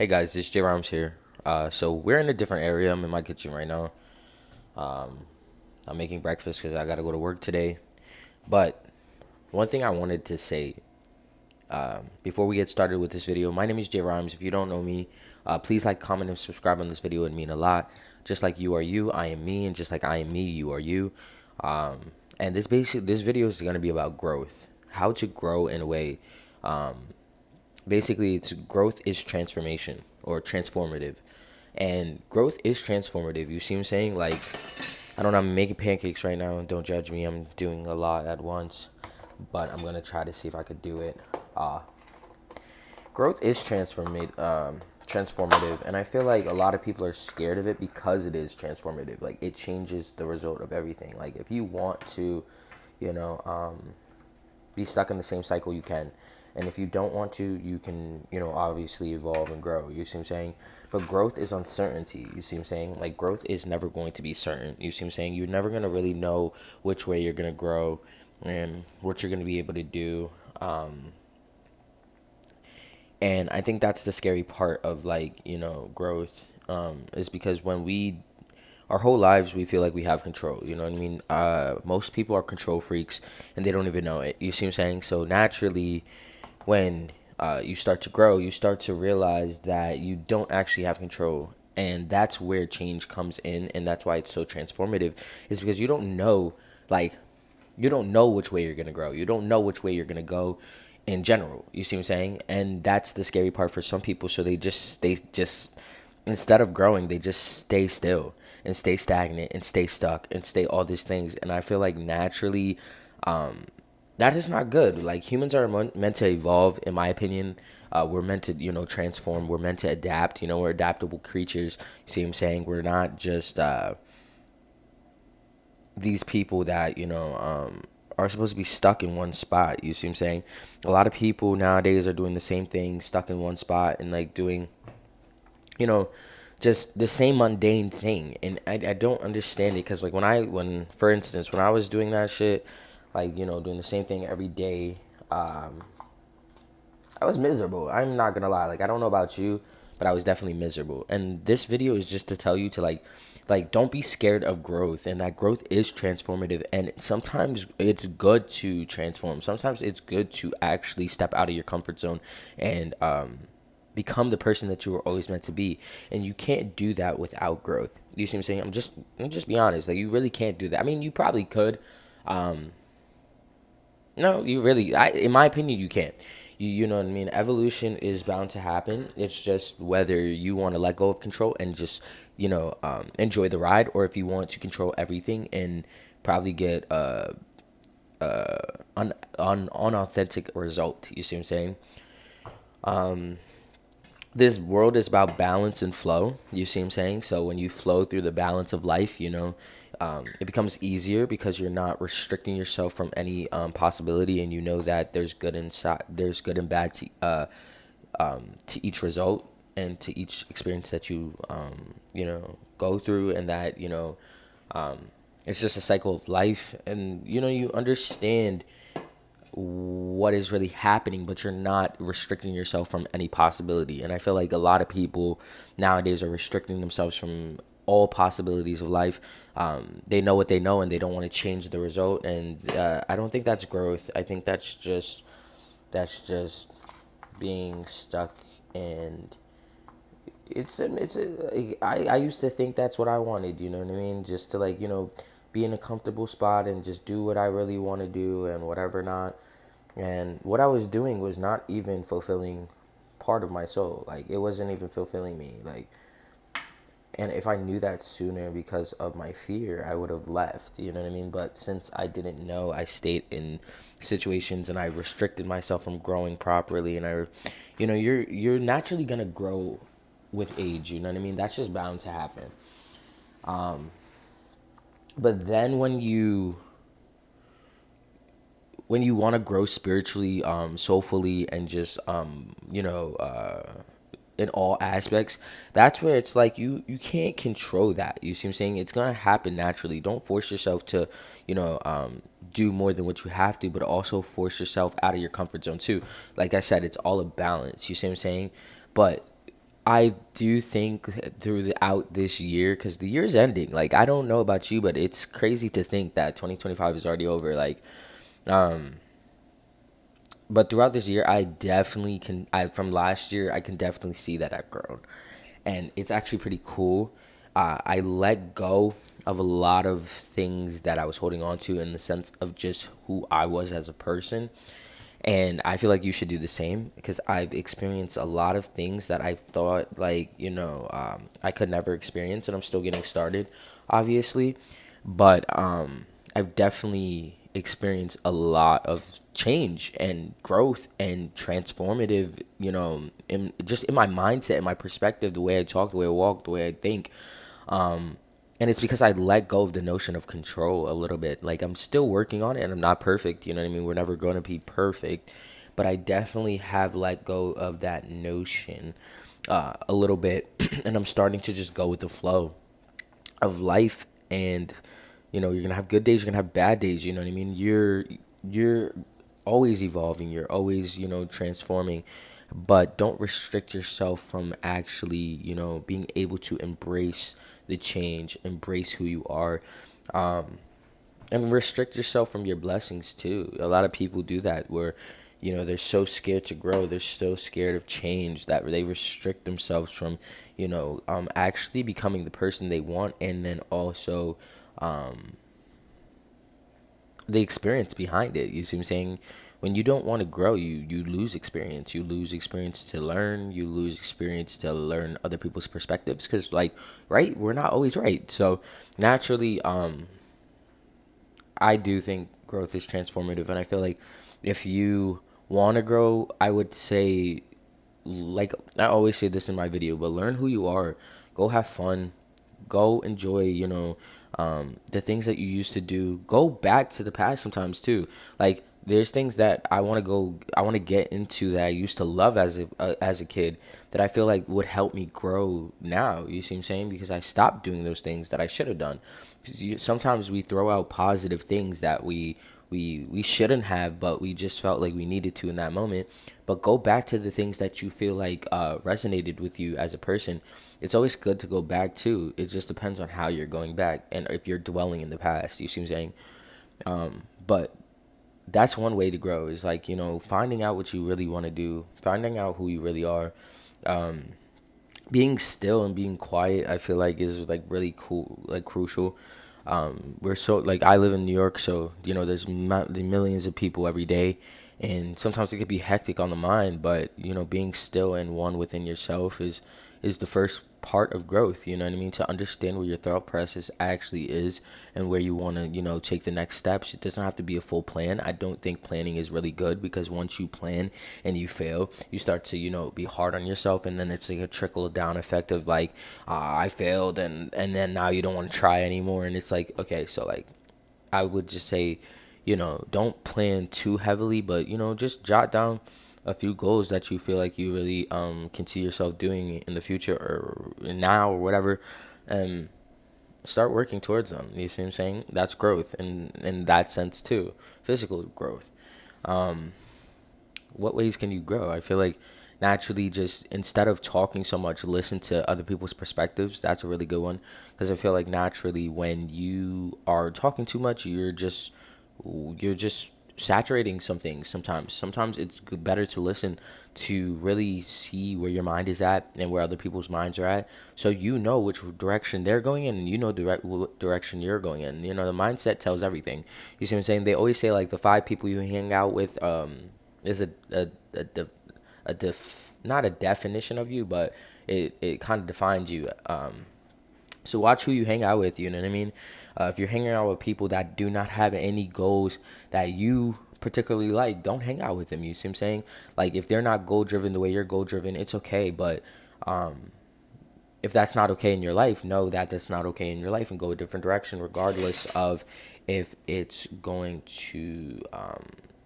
Hey guys, this is J Rhymes here. So we're in a different area. I'm in my kitchen right now. Um, I'm making breakfast because I gotta go to work today. But one thing I wanted to say before we get started with this video, my name is J Rhymes. If you don't know me, please like, comment, and subscribe on this video. It'd mean a lot. Just like you are you, I am me, and just like I am me, you are you. And this video is gonna be about growth, how to grow in a way. Basically, it's growth is transformation or transformative, and growth is transformative. You see what I'm saying? Like, I don't know, I'm making pancakes right now. Don't judge me, I'm doing a lot at once, but I'm gonna try to see if I could do it. Growth is transformative, and I feel like a lot of people are scared of it because it is transformative. Like, it changes the result of everything. Like, if you want to, you know be stuck in the same cycle, you can. And if you don't want to, you can, obviously evolve and grow. You see what I'm saying? But growth is uncertainty. You see what I'm saying? Like, growth is never going to be certain. You see what I'm saying? You're never going to really know which way you're going to grow and what you're going to be able to do. And I think that's the scary part of, like, growth, is because when our whole lives we feel like we have control. You know what I mean? Most people are control freaks and they don't even know it. You see what I'm saying? So naturally, when you start to grow, you start to realize that you don't actually have control. And that's where change comes in. And that's why it's so transformative, is because you don't know, like, you don't know which way you're going to grow. You don't know which way you're going to go in general. You see what I'm saying? And that's the scary part for some people. So they just instead of growing, they just stay still and stay stagnant and stay stuck and stay all these things. And I feel like naturally, that is not good. Like, humans are meant to evolve, in my opinion. We're meant to, transform. We're meant to adapt. We're adaptable creatures. You see what I'm saying? We're not just these people that, are supposed to be stuck in one spot. You see what I'm saying? A lot of people nowadays are doing the same thing, stuck in one spot, and like doing, you know, just the same mundane thing. And I don't understand it, because like for instance, when I was doing that shit, like, doing the same thing every day, I was miserable. I'm not gonna lie. Like, I don't know about you, but I was definitely miserable. And this video is just to tell you to, like, don't be scared of growth, and that growth is transformative. And sometimes it's good to transform. Sometimes it's good to actually step out of your comfort zone and become the person that you were always meant to be. And you can't do that without growth. You see what I'm saying? I'm just be honest. Like, you really can't do that. I mean, you probably could. No, you really, in my opinion, you can't. You know what I mean? Evolution is bound to happen. It's just whether you want to let go of control and just, enjoy the ride, or if you want to control everything and probably get unauthentic result. You see what I'm saying? This world is about balance and flow. You see what I'm saying? So when you flow through the balance of life, it becomes easier because you're not restricting yourself from any possibility, and you know that there's good and bad to each result and to each experience that you go through, and that it's just a cycle of life, and you understand what is really happening, but you're not restricting yourself from any possibility. And I feel like a lot of people nowadays are restricting themselves from all possibilities of life. They know what they know, and they don't want to change the result. And I don't think that's growth. I think that's just being stuck. And I used to think that's what I wanted. You know what I mean? Just to, like, be in a comfortable spot and just do what I really want to do and whatever not. And what I was doing was not even fulfilling part of my soul. Like, it wasn't even fulfilling me. Like, and if I knew that sooner because of my fear, I would have left. You know what I mean? But since I didn't know, I stayed in situations and I restricted myself from growing properly. And you're naturally gonna grow with age. You know what I mean? That's just bound to happen. But then when you want to grow spiritually, soulfully, and just in all aspects, that's where it's like you can't control that. You see what I'm saying? It's gonna happen naturally. Don't force yourself to do more than what you have to, but also force yourself out of your comfort zone too. Like I said, it's all a balance. You see what I'm saying? But I do think throughout this year, because the year's ending. Like, I don't know about you, but it's crazy to think that 2025 is already over. Like, um, but throughout this year, I definitely can. I from last year, I can definitely see that I've grown, and it's actually pretty cool. I let go of a lot of things that I was holding on to in the sense of just who I was as a person. And I feel like you should do the same because I've experienced a lot of things that I thought, like, I could never experience, and I'm still getting started, obviously. But I've definitely experienced a lot of change and growth and transformative, in my mindset, in my perspective, the way I talk, the way I walk, the way I think. And it's because I let go of the notion of control a little bit. Like, I'm still working on it, and I'm not perfect. You know what I mean? We're never going to be perfect, but I definitely have let go of that notion a little bit, and I'm starting to just go with the flow of life. And you're gonna have good days, you're gonna have bad days. You know what I mean? You're always evolving, you're always transforming, but don't restrict yourself from actually being able to embrace the change, embrace who you are, and restrict yourself from your blessings too. A lot of people do that where they're so scared to grow, they're so scared of change that they restrict themselves from actually becoming the person they want, and then also the experience behind it. You see what I'm saying? When you don't want to grow, you lose experience. You lose experience to learn. You lose experience to learn other people's perspectives. Because, like, right, we're not always right. So naturally, I do think growth is transformative, and I feel like if you want to grow, I would say, like I always say this in my video, but learn who you are. Go have fun. Go enjoy, the things that you used to do. Go back to the past sometimes too. Like, there's things that I want to get into that I used to love as a kid that I feel like would help me grow now. You see what I'm saying? Because I stopped doing those things that I should have done. Because sometimes we throw out positive things that we shouldn't have, but we just felt like we needed to in that moment. But go back to the things that you feel like resonated with you as a person. It's always good to go back to. It just depends on how you're going back and if you're dwelling in the past. You see what I'm saying? But that's one way to grow, is like finding out what you really want to do, finding out who you really are. Being still and being quiet, I feel like, is like really cool, like crucial. We're so, like, I live in New York, so there's the millions of people every day, and sometimes it could be hectic on the mind. But being still and one within yourself is the first part of growth. You know what I mean? To understand where your thought process actually is and where you want to take the next steps. It doesn't have to be a full plan. I don't think planning is really good, because once you plan and you fail, you start to be hard on yourself, and then it's like a trickle down effect of like, I failed, and then now you don't want to try anymore. And it's like, okay, so, like, I would just say, don't plan too heavily, but just jot down a few goals that you feel like you really can see yourself doing in the future or now or whatever, and start working towards them. You see what I'm saying? That's growth in that sense too. Physical growth. What ways can you grow? I feel like naturally, just instead of talking so much, listen to other people's perspectives. That's a really good one, because I feel like naturally when you are talking too much, you're just saturating something. Sometimes it's better to listen, to really see where your mind is at and where other people's minds are at, so which direction they're going in, and what direction you're going in. The mindset tells everything. You see what I'm saying? They always say, like, the five people you hang out with is not a definition of you, but it kind of defines you. So watch who you hang out with. You know what I mean? If you're hanging out with people that do not have any goals that you particularly like, don't hang out with them. You see what I'm saying? Like, if they're not goal driven the way you're goal driven, it's okay. But if that's not okay in your life, know that that's not okay in your life, and go a different direction, regardless of if it's going to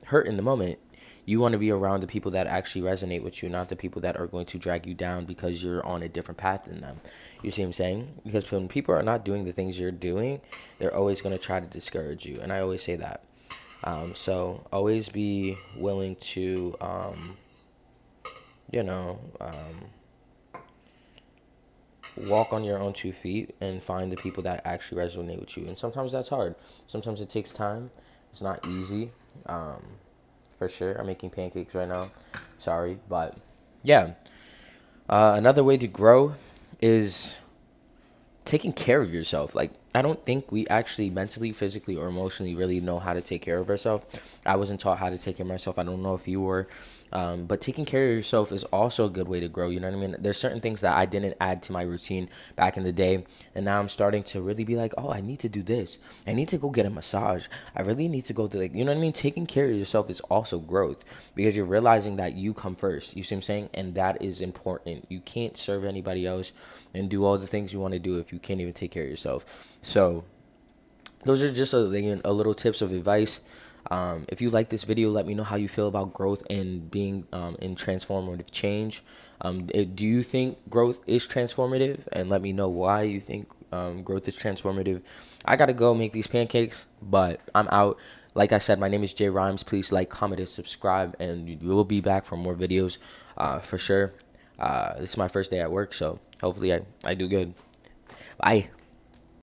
hurt in the moment. You want to be around the people that actually resonate with you, not the people that are going to drag you down because you're on a different path than them. You see what I'm saying? Because when people are not doing the things you're doing, they're always going to try to discourage you. And I always say that. So always be willing to, you know, um, walk on your own 2 feet and find the people that actually resonate with you. And sometimes that's hard. Sometimes it takes time. It's not easy. Um, for sure. I'm making pancakes right now. Sorry, but yeah. Another way to grow is taking care of yourself. Like, I don't think we actually mentally, physically, or emotionally really know how to take care of ourselves. I wasn't taught how to take care of myself. I don't know if you were. But taking care of yourself is also a good way to grow. You know what I mean? There's certain things that I didn't add to my routine back in the day. And now I'm starting to really be like, oh, I need to do this. I need to go get a massage. I really need to go to, like, you know what I mean? Taking care of yourself is also growth because you're realizing that you come first. You see what I'm saying? And that is important. You can't serve anybody else and do all the things you want to do if you can't even take care of yourself. So those are just a little tips of advice. If you like this video, let me know how you feel about growth and being in transformative change. Do you think growth is transformative? And let me know why you think growth is transformative. I gotta go make these pancakes, but I'm out. Like I said, my name is Jay Rhymes. Please like, comment, and subscribe, and we will be back for more videos for sure. This is my first day at work, so hopefully I do good. Bye.